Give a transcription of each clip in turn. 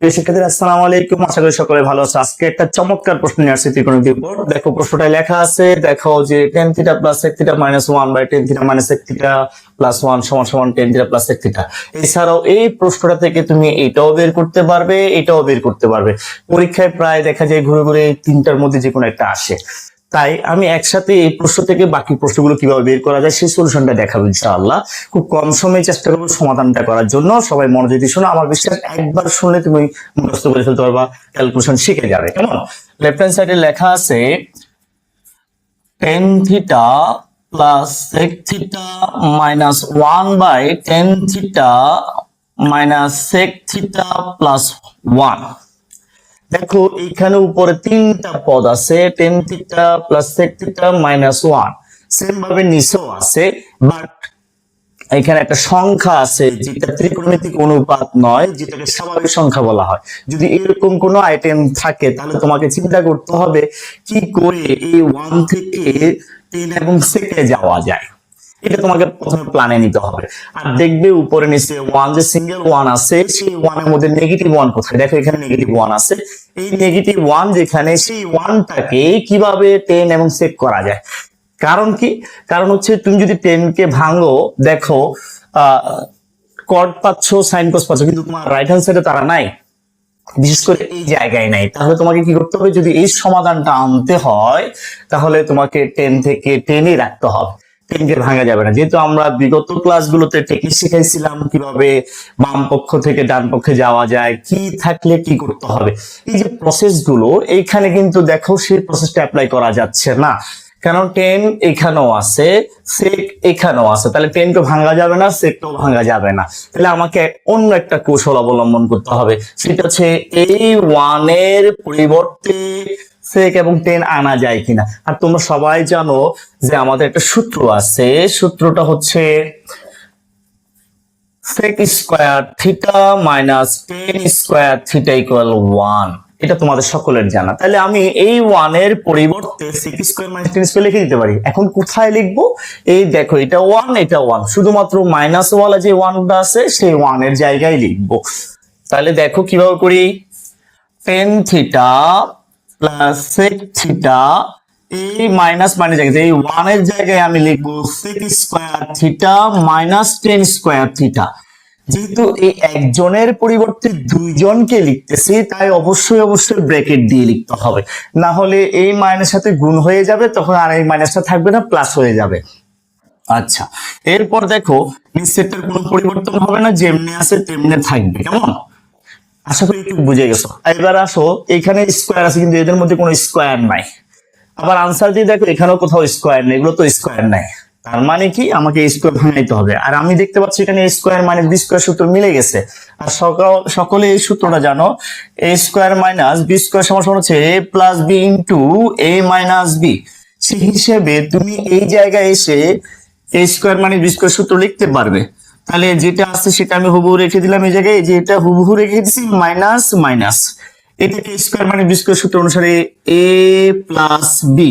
প্রিয় শিক্ষার্থীরা, আসসালামু আলাইকুম। আশা করি সকলে ভালো আছে। আজকে একটা চমৎকার প্রশ্ন নিয়ে আসছি ত্রিকোণমিতির উপর। দেখো প্রশ্নটায় লেখা আছে, দেখো যে tan theta plus sec theta minus 1 by tan theta minus sec theta plus 1 সমান সমান tan theta plus sec theta. এছাড়াও এই প্রশ্নটা থেকে তুমি এটাও বের করতে পারবে, এটাও বের করতে পারবে। পরীক্ষায় প্রায় দেখা যায় ঘুরে ঘুরে এই তিনটার মধ্যে যে কোনো একটা আসে। তাই আমি একসাথে এই প্রশ্ন থেকে বাকি প্রশ্নগুলো কিভাবে বের করা যায় সেই সলিউশনটা দেখাবো ইনশাআল্লাহ। খুব কম সময়ে চেষ্টা করবো সমাধানটা করার জন্য। সবাই মনোযোগ দিয়ে শোনো, আমার বিশ্বাস একবার শুনলে তুমি মুখস্থ করে ফেলতে পারবা, ক্যালকুলেশন শিখে যাবে। কেমন? লেফট হ্যান্ড সাইডে লেখা আছে tan theta plus sec theta minus 1 by tan theta minus sec theta plus 1। দেখো এইখানে উপরে তিনটা পদ আছে, tan theta plus sec theta minus 1। Same ভাবে নিচেও আছে, বাট এখানে একটা সংখ্যা আছে যেটা ত্রিকোণমিতিক অনুপাত নয়, যেটাকে স্বাভাবিক সংখ্যা বলা হয়। যদি এরকম কোনো আইটেম থাকে তাহলে তোমাকে চিন্তা করতে হবে কি করে এই 1 থেকে 10 এবং sec এ যাওয়া যায়। এটা তোমাকে প্রথমে প্ল্যানে নিতে হবে। আর দেখবে উপরে নিচে 1 যে সিঙ্গেল 1 আছে, সেই 1 এর মধ্যে নেগেটিভ 1 কোথায়? দেখো এখানে নেগেটিভ 1 আছে। এই নেগেটিভ 1 যেখানে, সেই 1টাকে কিভাবে 10 এবং sec করা যায়। কারণ কি? কারণ হচ্ছে তুমি যদি 10 কে ভাঙো, দেখো কট পাচ্ছ, সাইন কস পাচ্ছ, কিন্তু তোমার রাইট হ্যান্ড সাইডে তারা নাই, বিশেষ করে এই জায়গায় নাই। তাহলে তোমাকে কি করতে হবে? যদি এই সমাধানটা আনতে হয় তাহলে তোমাকে 10 থেকে 10ই রাখতে হবে, 10 কে ভাঙা যাবে না। যেহেতু আমরা বিগত ক্লাসগুলোতে টেকনিক শিখাইছিলাম কিভাবে বাম পক্ষ থেকে ডান পক্ষে যাওয়া যায়, কি থাকলে কি করতে হবে, এই যে প্রসেস গুলো, এইখানে কিন্তু দেখো সেই প্রসেসটা অ্যাপ্লাই করা যাচ্ছে না। কারণ 10 এখানেও আছে, sec এখানেও আছে, তাহলে 10 কে ভাঙা যাবে না, sec ও ভাঙা যাবে না। তাহলে আমাকে অন্য একটা কৌশল অবলম্বন করতে হবে, সেটা হচ্ছে এই 1 এর পরিবর্তে sec এবং 10 আনা যায় কিনা। আর তোমরা সবাই জানো যে আমাদের একটা সূত্র আছে, সূত্রটা হচ্ছে sec square theta minus tan square theta equal 1। এটা তোমাদের সকলের জানা। তাহলে আমি এই 1 এর পরিবর্তে sec square minus tan square লিখে দিতে পারি। এখন কোথায় লিখবো? এই দেখো, এটা 1, এটা 1, শুধুমাত্র মাইনাস ওয়ালা যে 1টা আছে সেই 1 এর জায়গায় লিখবো। তাহলে দেখো কিভাবে করি। tan theta plus sec theta, এই মাইনাস মাইনাস জায়গায়, এই 1 এর জায়গায় আমি লিখবো sec square theta minus tan square theta. যেহেতু এই একজনের পরিবর্তে দুইজনকে লিখতেছি, তাই অবশ্যই অবশ্যই ব্র্যাকেট দিয়ে লিখতে হবে, না হলে এই মাইনাসের সাথে গুণ হয়ে যাবে, তখন আর এই মাইনাসটা থাকবে না, প্লাস হয়ে যাবে। আচ্ছা, এরপর দেখো নিচেরটার কোনো পরিবর্তন হবে না, যেমনি আছে তেমনি থাকবে। কেমন? আশা করি একটু বুঝে গেছো। এবার আসো, এখানে স্কোয়ার আছে কিন্তু এদের মধ্যে কোনো স্কোয়ার নাই। আবার আনসার দিয়ে দেখো, এখানেও কোথাও স্কোয়ার নেই, এগুলো তো স্কোয়ার নাই। তার মানে কি? আমাকে স্কোয়ার ভাঙাইতে হবে। আর আমি দেখতে পাচ্ছি এখানে স্কোয়ার মাইনাস বি স্কোয়ার সূত্র মিলে গেছে। আর সকলে এই সূত্রটা জানো, এ স্কোয়ার মাইনাস বি স্কোয়ার সমান সমান হচ্ছে এ প্লাস বি ইন্টু এ মাইনাস বি। সেই হিসেবে তুমি এই জায়গায় এসে এ স্কোয়ার মাইনাস বি স্কোয়ার সূত্র লিখতে পারবে। তাহলে যেটা আছে সেটা আমি হুবহু রেখে দিলাম এই জায়গায়, যে এটা হুবহু রেখে দিচ্ছি মাইনাস মাইনাস, এটাকে স্কোয়ার মাইনাস বি স্কোয়ার সূত্র অনুসারে এ প্লাস বি।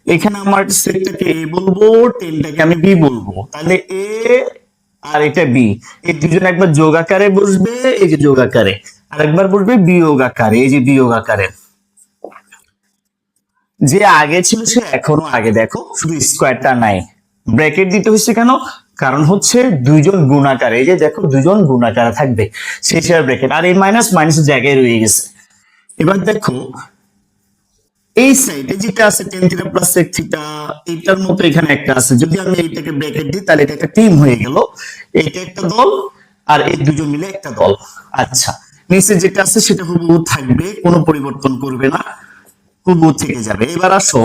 এখানে আমার সেটটাকে এ বলবো, টেনটাকে আমি বি বলবো। তাহলে এ আর এটা বি, এই দুজন একবার যোগ আকারে বসবে, এই যে যোগ আকারে, আর একবার বসবে বিয়োগ আকারে, এই যে বিয়োগ আকারে। যে আগে ছিল সে এখনো আগে, দেখো শুধু স্কোয়ারটা নাই। ব্র্যাকেট দিতে হচ্ছে কেন? কারণ হচ্ছে দুইজন গুণাকারে, এই যে দেখো দুজন গুণাকারে থাকবে, সেই হিসাবে ব্র্যাকেট। আর এই মাইনাস মাইনাসের জায়গায় রয়ে গেছে। এবার দেখো এই সাইডে যেটা আছে tan theta plus sec theta, এটার মতো এখানে একটা আছে। যদি আমি এইটাকে ব্র্যাকেট দিই তাহলে এটা একটা টিম হয়ে গেল, এইটা একটা দল আর এই দুজন মিলে একটা দল। আচ্ছা, নিচে যেটা আছে সেটা হুবহু থাকবে, কোনো পরিবর্তন করবে না, হুবহু থেকে যাবে। এবার আসো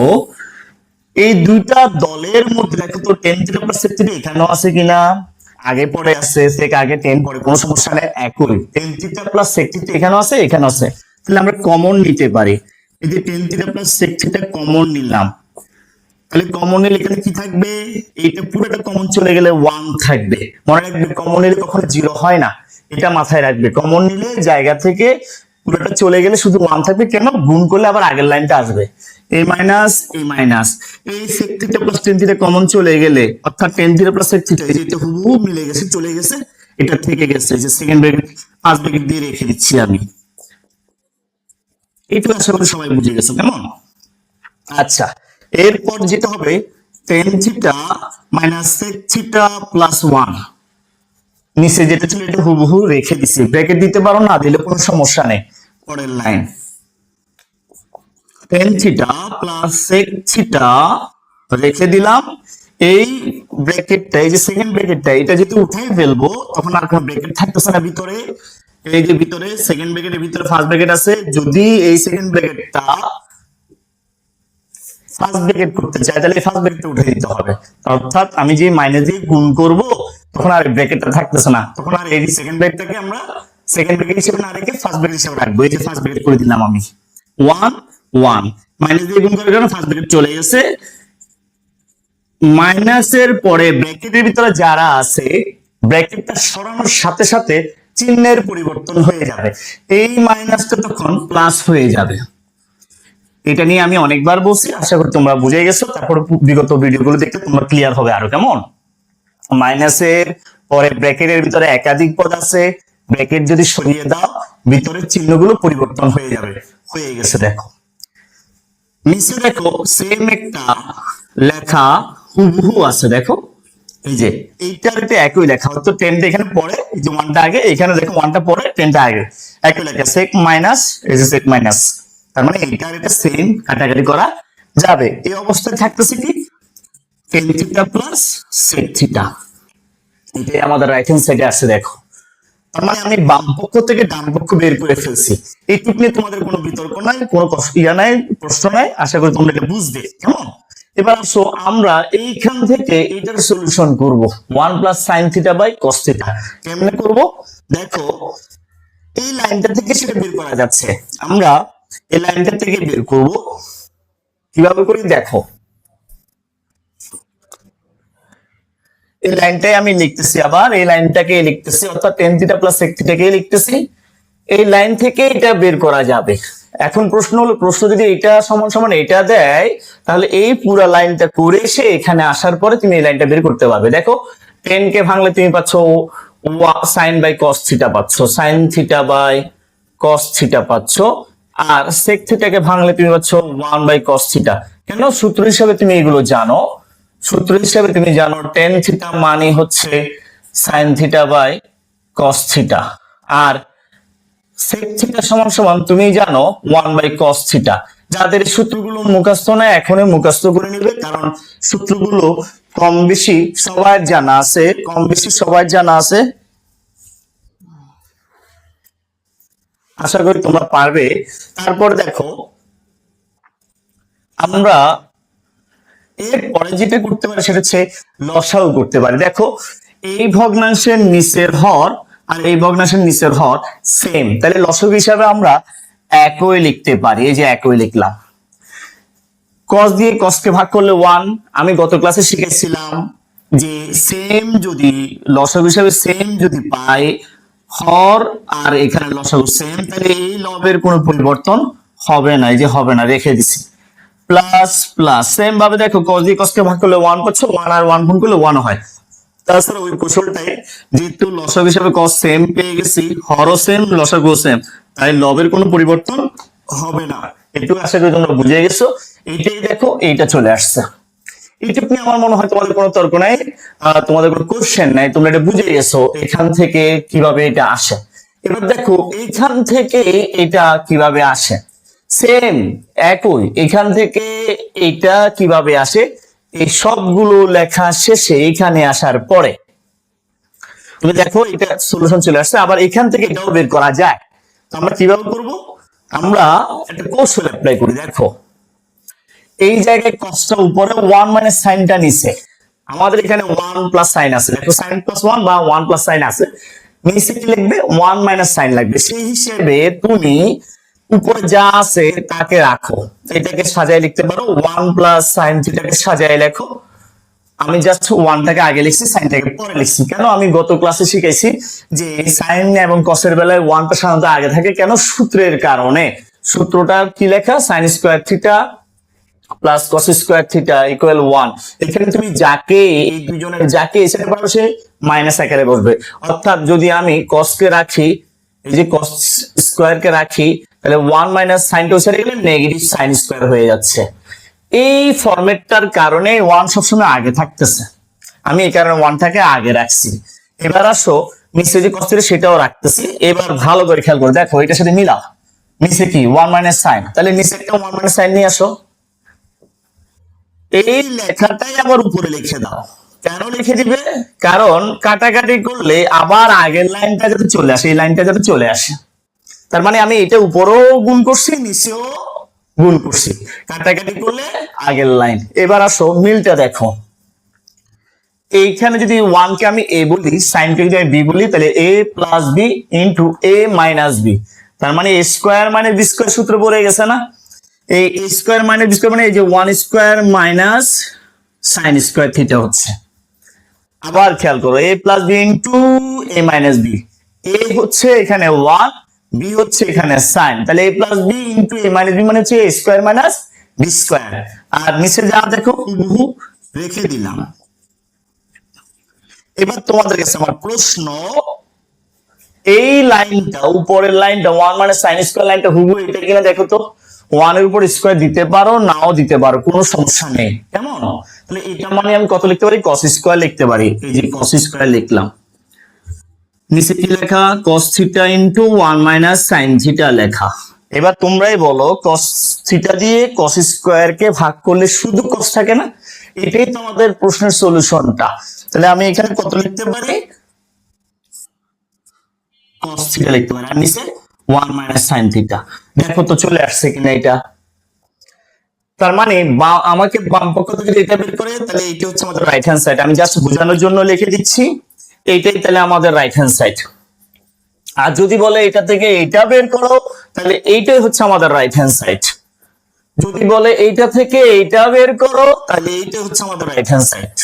এই দুইটা দলের মধ্যে দেখো তো tan theta plus sec theta এখানেও আছে কিনা? আগে পরে আছে, sec আগে tan পরে, কোনো সমস্যা নেই, একই। tan theta plus sec theta এখানেও আছে, এখানেও আছে। তাহলে আমরা কমন নিতে পারি। এই যে tan theta plus sec theta common নিলাম, তাহলে কমন নিলে এখানে কি থাকবে? এইটা পুরোটা কমন চলে গেলে 1 থাকবে। মনে রাখবে, কমন নিলে কখনো 0 হয় না, এটা মাথায় রাখবে। কমন নিলে জায়গা থেকে পুরোটা চলে গেলে শুধু 1 থাকবে। কেন? গুণ করলে আবার আগের লাইনটা আসবে, a মাইনাস a মাইনাস। এই sec theta plus tan theta common চলে গেলে, অর্থাৎ tan theta plus sec theta, এই যে এটা হুবহু মিলে গেছে, চলে গেছে, এটা থেকে গেছে, যে সেকেন্ড ব্র্যাকেট ফার্স্ট ব্র্যাকেট দিয়ে রেখে দিচ্ছি আমি। এইটুকু আশা করি সবাই বুঝে গেছো, কেমন? আচ্ছা, এরপর যেটা হবে tan theta minus sec theta plus one, নিচে যেটা ছিল এটা হুবহু রেখে দিছি, ব্র্যাকেট দিতে পারো, না দিলে কোনো সমস্যা নেই। পরের line tan theta plus sec theta রেখে দিলাম। এই ব্র্যাকেটটা, এই যে সেকেন্ড ব্র্যাকেটটা, এটা যদি উঠাই ফেলবো তখন আর কোনো ব্র্যাকেট থাকতেছে না ভিতরে। এই যে ভিতরে সেকেন্ড ব্র্যাকেটের ভিতরে ফার্স্ট ব্র্যাকেট আছে, যদি এই সেকেন্ড ব্র্যাকেটটা ফার্স্ট ব্র্যাকেট করতে চাই তাহলে ফার্স্ট ব্র্যাকেটটা উঠে দিতে হবে। অর্থাৎ আমি যে মাইনাস দিয়ে গুণ করব তখন আর ব্র্যাকেটটা থাকতেছে না, তখন আর এই সেকেন্ড ব্র্যাকেটটাকে আমরা সেকেন্ড ব্র্যাকেট হিসেবে না রেখে ফার্স্ট ব্র্যাকেট হিসেবে রাখবো। এই যে ফার্স্ট ব্র্যাকেট করে দিলাম আমি, 1 1 মাইনাস দিয়ে গুণ করার কারণে ফার্স্ট ব্র্যাকেট চলে গেছে। মাইনাসের পরে ব্র্যাকেটের ভিতরে যারা আছে ব্র্যাকেটটা সরানোর সাথে সাথে চিহ্নের পরিবর্তন হয়ে যাবে, এই মাইনাসটা তখন প্লাস হয়ে যাবে। এটা নিয়ে আমি অনেকবার বলছি, আশা করি তোমরা বুঝে গেছো। তারপর বিগত ভিডিওগুলো দেখতে তোমরা ক্লিয়ার হবে আরো, কেমন? মাইনাসের পরে ব্র্যাকেটের ভিতরে একাধিক পদ আছে, ব্র্যাকেট যদি সরিয়ে দাও ভিতরের চিহ্নগুলো পরিবর্তন হয়ে যাবে। হয়ে গেছে, দেখো নিচে দেখো সেম একটা লেখা হুবহু আছে, দেখো এই যে এইটার এটা একই লেখা, হয়তো টেনটা এখানে পরে, এই যে ওয়ানটা আগে, এখানে দেখো ওয়ানটা পরে টেনটা আগে, একই লেখা সেক মাইনাস, এই যে সেক মাইনাস, তার মানে এইটার এটা সেম কাটাকাটি করা যাবে। এই অবস্থায় থাকতেছে কি tan theta plus sec theta, এটাই আমাদের রাইট হ্যান্ড সাইডে আসছে, দেখো। তার মানে আমি বাম পক্ষ থেকে ডান পক্ষ বের করে ফেলছি। এইটুকু নিয়ে তোমাদের কোনো বিতর্ক নাই, কোনো নাই, প্রশ্ন নাই, আশা করি তোমরা এটা বুঝবে, কেমন? এবার আসো আমরা এইখান থেকে এটার সলিউশন করব, 1 plus sine theta by cos theta. কেমনে করব দেখো, এই লাইনটা থেকে সেটা বের করা যাচ্ছে, আমরা এই লাইনটা থেকে বের করব। কিভাবে করি দেখো, এই লাইনটাই আমি লিখতেছি, আবার এই লাইনটাকে লিখতেছি, অর্থাৎ টেন থিটা প্লাস সেক থিটাকে লিখতেছি। এই লাইন থেকে এটা বের করা যাবে। এখন প্রশ্ন হলো, প্রশ্ন যদি এটা সমান সমান এটা দেয় তাহলে এই পুরো লাইনটা করে এসে এখানে আসার পরে তুমি এই লাইনটা বের করতে পারবে। দেখো 10 কে ভাঙলে তুমি পাচ্ছ সাইন বাই কস থিটা পাচ্ছ, sine theta by cos theta পাচ্ছ। আর সেক থিটাকে ভাঙলে তুমি পাচ্ছ 1 বাই কস থিটা। কেন? সূত্র হিসাবে তুমি এগুলো জানো, সূত্র হিসাবে তুমি জানো টেন থিটা মানে হচ্ছে sine theta by cos theta, আর সেক থিটা সমান সমান তুমি জানো 1 বাই কস থিটা। যাদের সূত্রগুলো মুখস্থ নাই এখনই মুখস্থ করে নিবে, কারণ সূত্রগুলো কম বেশি সবার জানা আছে, কম বেশি সবার জানা আছে, আশা করি তোমরা পারবে। তারপর দেখো আমরা এরপরে যেটা করতে পারি সেটা হচ্ছে লসাগু করতে পারি। দেখো এই ভগ্নাংশের নিচের হর আর এই ভগ্নাংশের নিচের হর সেম, তাহলে লসাগু হিসাবে আমরা একই লিখতে পারি। এই যে একই লিখলাম, কস দিয়ে কসকে ভাগ করলে 1। আমি গত ক্লাসে শিখেছিলাম যে সেম যদি লসাগু হিসাবে সেম যদি পাই, হর আর এখানে লসাগু সেম, তাহলে এই লবের কোনো পরিবর্তন হবে না, এই যে হবে না, রেখে দিছি। প্লাস প্লাস সেম ভাবে দেখো কস দিয়ে কসকে ভাগ করলে 1 পাচ্ছ, 1 আর 1 গুণ করলে 1 হয়। তাছাড়া ওই কৌশলটাই, যেহেতু লসাগু হিসাবে কস সেম পেয়ে গেছি, হরও সেম, লসাগু সেম, তাই লবের কোনো পরিবর্তন হবে না। একটু আশা করি তোমরা বুঝে গেছো। এইটাই দেখো, এইটা চলে আসছে। এইটুকু নিয়ে আমার মনে হয় তোমাদের কোনো তর্ক নাই, তোমাদের কোনো কোশ্চেন নাই, তোমরা এটা বুঝে গেছো এখান থেকে কিভাবে এটা আসে। এবার দেখো এইখান থেকে এটা কিভাবে আসে, সেম একই, এখান থেকে এটা কিভাবে আসে, এই সবগুলো লেখা শেষে এখানে আসার পরে তুমি দেখো এটা সলিউশন চলে আসছে। আবার এখান থেকে এটাও বের করা যায়, তো আমরা কিভাবে করব, আমরা একটা কৌশল অ্যাপ্লাই করি। দেখো এই জায়গায় কসটা উপরে, 1 মাইনাস সাইনটা নিচে, আমাদের এখানে 1 প্লাস সাইন আছে, দেখো সাইন প্লাস 1 বা 1 প্লাস সাইন আছে, নিচে কি লিখবে 1 মাইনাস সাইন লাগবে। সেই হিসেবে তুমি উপরে যা আছে তাকে রাখো, এটাকে সাজায় লিখতে পারো 1 প্লাস সাইন থিটাকে সাজায় লেখো। আমি জাস্ট 1টাকে আগে লিখছি, সাইনটাকে পরে লিখছি। কেন? আমি গত ক্লাসে শিখাইছি যে সাইন এবং কসের বেলায় 1টা সাধারণত আগে থাকে, কেন? সূত্রের কারণে। সূত্রটা কি লেখা, sine square theta plus cos square theta equal 1। এখানে তুমি যাকে, এই দুজনের যাকে এসে পারো সে মাইনাস আকারে বসবে। অর্থাৎ যদি আমি কসকে রাখি এই যে cos স্কয়ার কে রাখি, তাহলে 1 মাইনাস সাইনটা উঠে গেলে নেগেটিভ সাইন স্কয়ার হয়ে যাচ্ছে। এই ফরম্যাটটার কারণে 1 সবসময় আগে থাকতেছে, আমি এই কারণে 1টাকে আগে রাখছি। এবার আসো নিচে যে cos থিটা সেটাও রাখতেছি। এবার ভালো করে খেয়াল করে দেখো এটার সাথে মিলা, নিচে কি 1 মাইনাস সাইন, তাহলে নিচে একটা 1 মাইনাস সাইন নিয়ে আসো। এই লেখাটাই আবার উপরে লিখে দাও। কেন লিখে দিবে? কারণ কাটাকাটি করলে আবার আগের লাইনটা যাতে চলে আসে, এই লাইনটা যাতে চলে আসে। তার মানে আমি এটা উপরেও গুণ করছি, নিচেও গুণ করছি, কাটাকাটি করলে আগের লাইন। এবার আসো মিলটা দেখো, এইখানে যদি 1 কে আমি a বলি, sin কে যদি আমি b বলি, তাহলে a plus b into a minus b, তার মানে a স্কয়ার মানে b স্কয়ার সূত্র পড়ে গেছে না? এই a square minus b square মানে এই যে 1 square minus sin square theta হচ্ছে। আবার খেয়াল করো a plus b into a minus b, a হচ্ছে এখানে 1, b হচ্ছে এখানে sin, তাহলে a plus b into a minus b মানে হচ্ছে a square minus b square. আর নিচে যা দেখো হুবহু রেখে দিলাম। এবার তোমাদের কাছে আমার প্রশ্ন, এই লাইনটা উপরের লাইনটা 1 মানে sin স্কয়ার লাইনটা হুবহু এটা কিনা দেখো তো। 1 এর উপর স্কয়ার দিতে পারো, নাও দিতে পারো, কোনো সমস্যা নেই, কেমন? তাহলে এটা মানে আমি কত লিখতে পারি? cos স্কয়ার লিখতে পারি। এই যে cos স্কয়ার লিখলাম, নিচে কি লেখা? cos theta into 1 minus sin theta লেখা। এবার তোমরাই বলো cos থিটা দিয়ে cos স্কয়ার কে ভাগ করলে শুধু cos থাকে না? এটাই তোমাদের প্রশ্নের সলিউশনটা। তাহলে আমি এখানে কত লিখতে পারি? cos থিটা লিখতে পারি, আর নিচে 1 মাইনাস sin থিটা। দেখো তো চলে আসছে কিনা এটা। তার মানে আমাকে বাম পক্ষ থেকে এটা বের করে, তাহলে এইটা হচ্ছে আমাদের রাইট হ্যান্ড সাইড। আমি জাস্ট বোঝানোর জন্য লিখে দিচ্ছি, এইটাই তাহলে আমাদের রাইট হ্যান্ড সাইড। আর যদি বলে এটা থেকে এইটা বের করো, তাহলে এইটাই হচ্ছে আমাদের রাইট হ্যান্ড সাইড। যদি বলে এইটা থেকে এইটা বের করো, তাহলে এইটা হচ্ছে আমাদের রাইট হ্যান্ড সাইড।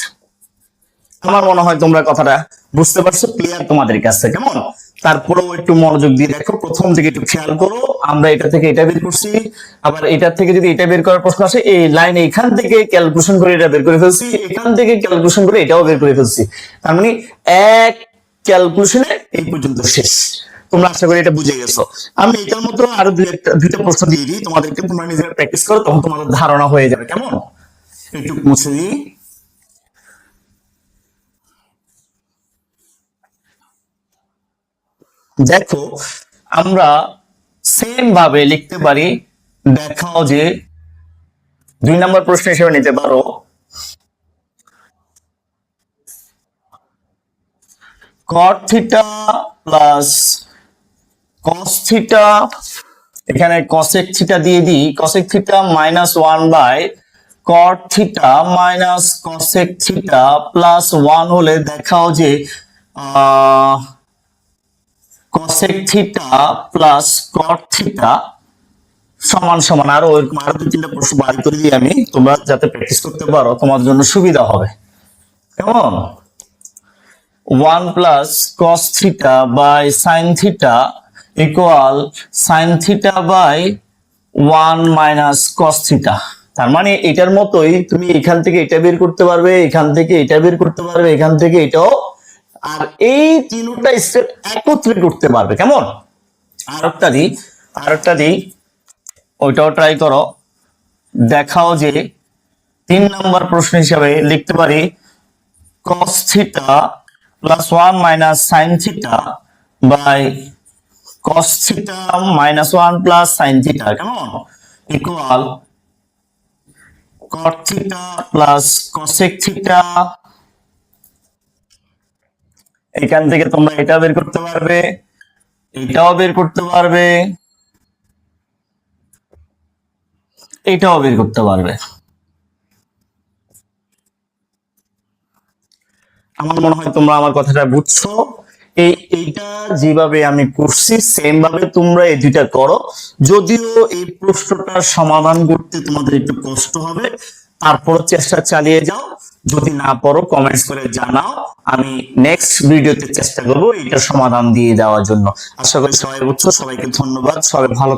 আমার মনে হয় তোমরা কথাটা বুঝতে পারছো, ক্লিয়ার তোমাদের কাছে, কেমন? তারপরেও একটু মনোযোগ দিয়ে দেখো, প্রথম থেকে একটু খেয়াল করো। আমরা এটা থেকে এটা বের করছি, আবার এটা থেকে যদি এটা বের করার প্রশ্ন আসে, এই লাইন এখান থেকে ক্যালকুলেশন করে এটা বের করে ফেলছি, এখান থেকে ক্যালকুলেশন করে এটাও বের করে ফেলছি। তার মানে এক ক্যালকুলেশনে এই পর্যন্ত শেষ। তোমরা আশা করি এটা বুঝে গেছো। আমি এটার মতো আরো দুইটা প্রশ্ন দিয়ে দিই তোমাদেরকে, তোমরা নিজেরা প্র্যাকটিস করো, তখন তোমাদের ধারণা হয়ে যাবে, কেমন? একটু মুছে দিই। দেখো আমরা সেম ভাবে লিখতে পারি, দেখাও যে 2 নম্বর প্রশ্ন হিসেবে নিতে পারো। cot theta plus cos theta, এখানে cosec থিটা দিয়ে দিই, cosec theta minus 1 by cot theta minus cosec theta plus 1 হলে দেখাও যে cosec theta plus cot theta সমান সমান। আরো আরো 2-3টা প্রশ্ন বাড়ি করে দিই আমি, তোমরা যাতে প্র্যাকটিস করতে পারো, তোমাদের জন্য সুবিধা হবে, কেমন? 1 plus cos theta by sin theta equal sin theta by 1 minus cos theta. তার মানে এটার মতোই তুমি এখান থেকে এটা বের করতে পারবে, এখান থেকে এটা বের করতে পারবে, এখান থেকে এটাও, আর এই তিনটা স্টেপ একত্রে করতে পারবে, কেমন? আরেকটা দিই, ওইটাও ট্রাই করো। দেখাও যে 3 নম্বর প্রশ্ন হিসাবে লিখতে পারি cos theta plus 1 minus sin theta by cos theta minus 1 plus sin theta, কেমন? Equal cot theta plus cosec theta. এখান থেকে তোমরা এটা বের করতে পারবে, এটাও বের করতে পারবে, এটাও বের করতে পারবে। আমার মনে হয় তোমরা আমার কথাটা বুঝছো। এইটা যেভাবে আমি করছি সেম ভাবে তোমরা এই দুইটা করো। যদিও এই প্রশ্নটার সমাধান করতে তোমাদের একটু কষ্ট হবে, তারপর চেষ্টা চালিয়ে যাও। যদি না পারো কমেন্টস করে জানাও, আমি নেক্সট ভিডিওতে চেষ্টা করবো এটার সমাধান দিয়ে দেওয়ার জন্য। আশা করি সবাই বুঝছো। সবাইকে ধন্যবাদ, সবাই ভালো